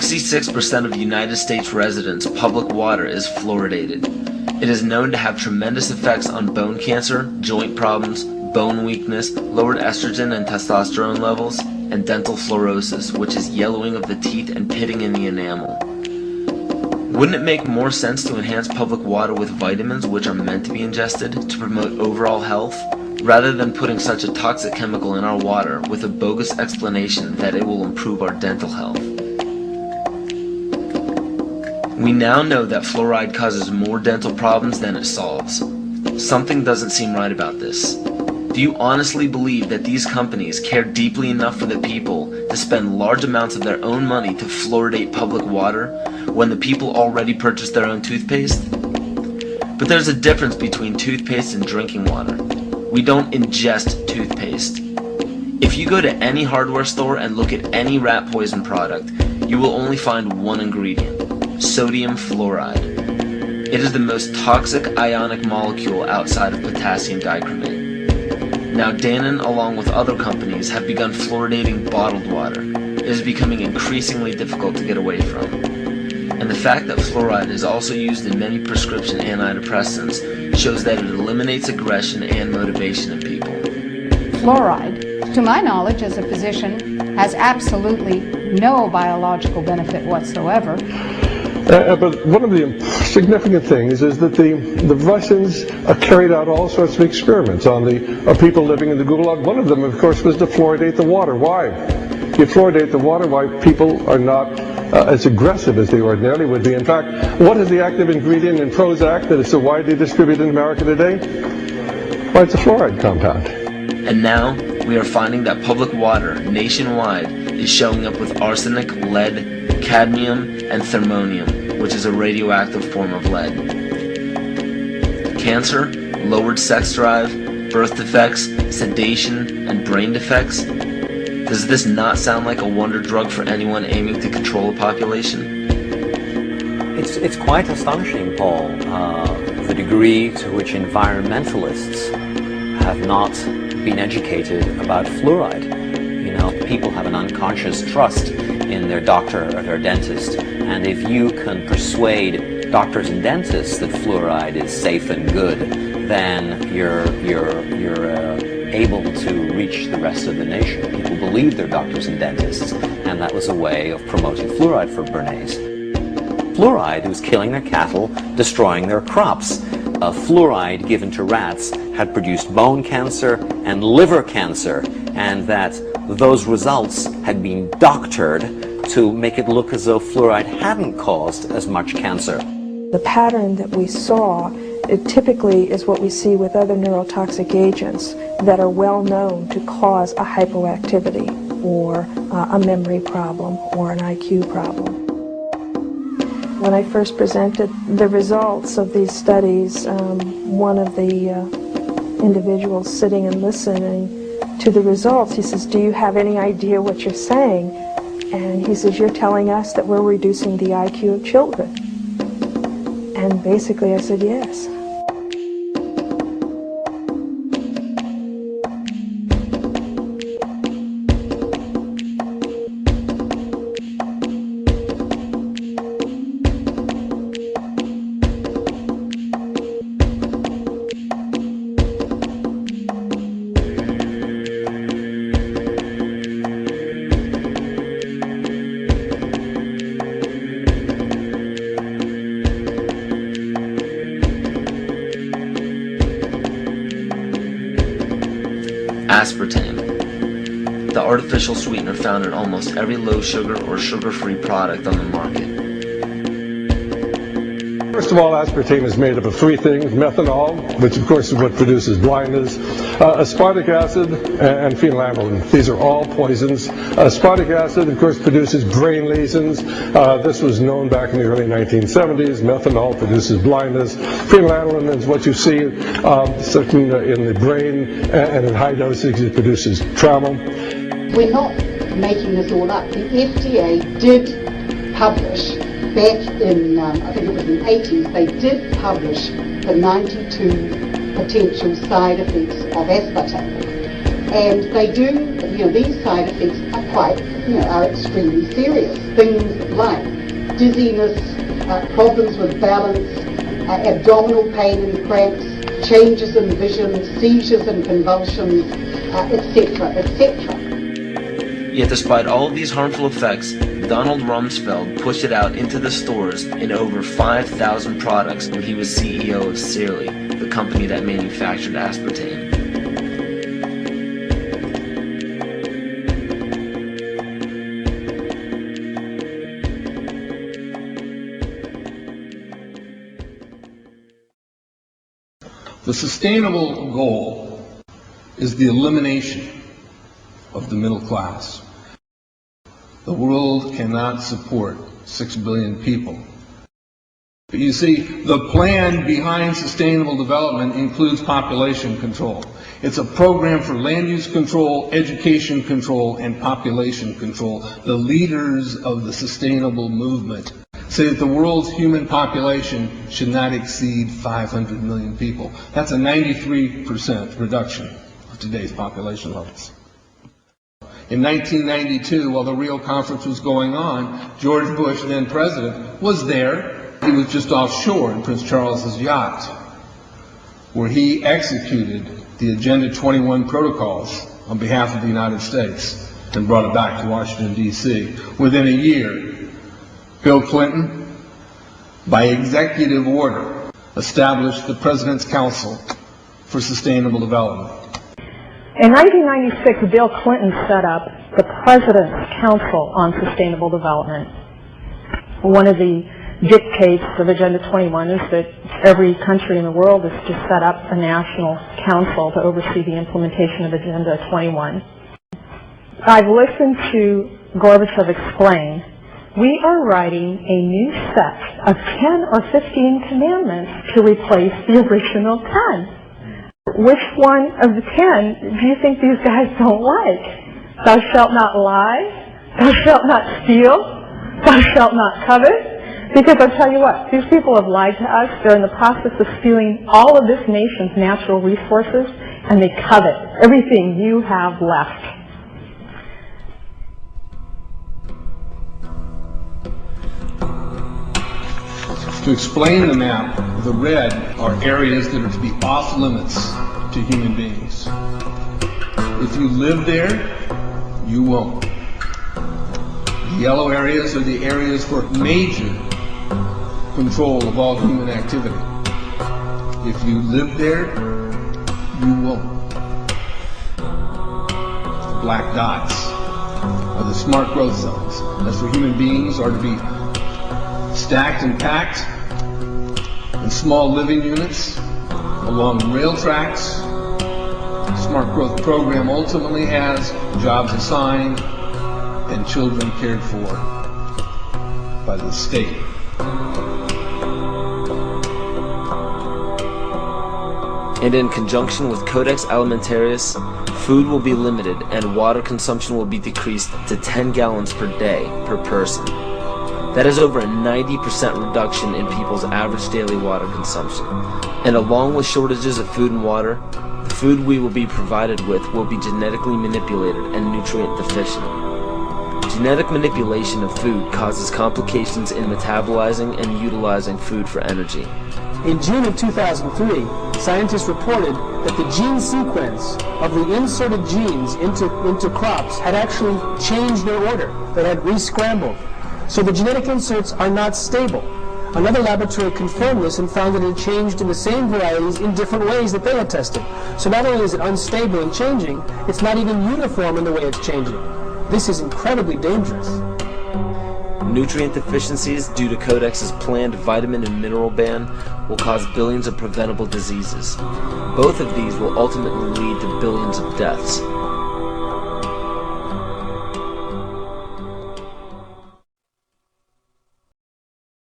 66% of United States residents' public water is fluoridated. It is known to have tremendous effects on bone cancer, joint problems, bone weakness, lowered estrogen and testosterone levels, and dental fluorosis, which is yellowing of the teeth and pitting in the enamel. Wouldn't it make more sense to enhance public water with vitamins which are meant to be ingested to promote overall health, rather than putting such a toxic chemical in our water with a bogus explanation that it will improve our dental health? We now know that fluoride causes more dental problems than it solves. Something doesn't seem right about this. Do you honestly believe that these companies care deeply enough for the people to spend large amounts of their own money to fluoridate public water when the people already purchase their own toothpaste? But there's a difference between toothpaste and drinking water. We don't ingest toothpaste. If you go to any hardware store and look at any rat poison product, you will only find one ingredient: sodium fluoride. It is the most toxic ionic molecule outside of potassium dichromate. Now Dannon, along with other companies, have begun fluoridating bottled water. It is becoming increasingly difficult to get away from. And the fact that fluoride is also used in many prescription antidepressants shows that it eliminates aggression and motivation in people. Fluoride, to my knowledge as a physician, has absolutely no biological benefit whatsoever. But one of the significant things is that the Russians carried out all sorts of experiments on the people living in the Gulag. One of them, of course, was to fluoridate the water. Why? You fluoridate the water, why people are not as aggressive as they ordinarily would be. In fact, what is the active ingredient in Prozac that is so widely distributed in America today? Why, it's a fluoride compound. And now, we are finding that public water nationwide is showing up with arsenic, lead, cadmium, and thermonium, which is a radioactive form of lead. Cancer, lowered sex drive, birth defects, sedation, and brain defects. Does this not sound like a wonder drug for anyone aiming to control a population? It's quite astonishing, Paul, the degree to which environmentalists have not been educated about fluoride. You know, people have an unconscious trust in their doctor or their dentist, and if you can persuade doctors and dentists that fluoride is safe and good, then you're able to reach the rest of the nation. People believe their doctors and dentists, and that was a way of promoting fluoride for Bernays. Fluoride was killing their cattle, destroying their crops. Fluoride given to rats had produced bone cancer and liver cancer, and that those results had been doctored to make it look as though fluoride hadn't caused as much cancer. The pattern that we saw, it typically is what we see with other neurotoxic agents that are well known to cause a hypoactivity or a memory problem or an IQ problem. When I first presented the results of these studies, one of the individuals sitting and listening to the results, he says, "Do you have any idea what you're saying?" And he says, "You're telling us that we're reducing the IQ of children." And basically I said, yes. Aspartame, the artificial sweetener found in almost every low-sugar or sugar-free product on the market. First of all, aspartame is made up of three things: methanol, which of course is what produces blindness, aspartic acid, and phenylalanine. These are all poisons. Aspartic acid, of course, produces brain lesions. This was known back in the early 1970s. Methanol produces blindness. Phenylalanine is what you see certain in the brain, and in high doses it produces trauma. We're not making this all up. The FDA did publish back in, I think it was in the 80s, they did publish the 92 potential side effects of aspartame. And they do, these side effects are quite, are extremely serious. Things like dizziness, problems with balance, abdominal pain and cramps, changes in vision, seizures and convulsions, etc., etc. Yet despite all of these harmful effects, Donald Rumsfeld pushed it out into the stores in over 5,000 products when he was CEO of Cearly, the company that manufactured aspartame. The sustainable goal is the elimination of the middle class. The world cannot support 6 billion people. But you see, the plan behind sustainable development includes population control. It's a program for land use control, education control, and population control. The leaders of the sustainable movement say that the world's human population should not exceed 500 million people. That's a 93% reduction of today's population levels. In 1992, while the Rio conference was going on, George Bush, then president, was there. He was just offshore in Prince Charles's yacht, where he executed the Agenda 21 protocols on behalf of the United States and brought it back to Washington, D.C. Within a year, Bill Clinton, by executive order, established the President's Council for Sustainable Development. In 1996, Bill Clinton set up the President's Council on Sustainable Development. One of the dictates of Agenda 21 is that every country in the world is to set up a national council to oversee the implementation of Agenda 21. I've listened to Gorbachev explain, we are writing a new set of 10 or 15 commandments to replace the original 10. Which one of the 10 do you think these guys don't like? Thou shalt not lie, thou shalt not steal, thou shalt not covet. Because I'll tell you what, these people have lied to us. They're in the process of stealing all of this nation's natural resources, and they covet everything you have left. To explain the map, the red are areas that are to be off limits to human beings. If you live there, you won't. The yellow areas are the areas for major control of all human activity. If you live there, you won't. The black dots are the smart growth zones. That's where human beings are to be stacked and packed in small living units along rail tracks. The Smart Growth Program ultimately has jobs assigned and children cared for by the state. And in conjunction with Codex Alimentarius, food will be limited and water consumption will be decreased to 10 gallons per day per person. That is over a 90% reduction in people's average daily water consumption. And along with shortages of food and water, the food we will be provided with will be genetically manipulated and nutrient deficient. Genetic manipulation of food causes complications in metabolizing and utilizing food for energy. In June of 2003, scientists reported that the gene sequence of the inserted genes into crops had actually changed their order. They had re-scrambled. So the genetic inserts are not stable. Another laboratory confirmed this and found that it had changed in the same varieties in different ways that they had tested. So not only is it unstable and changing, it's not even uniform in the way it's changing. This is incredibly dangerous. Nutrient deficiencies due to Codex's planned vitamin and mineral ban will cause billions of preventable diseases. Both of these will ultimately lead to billions of deaths.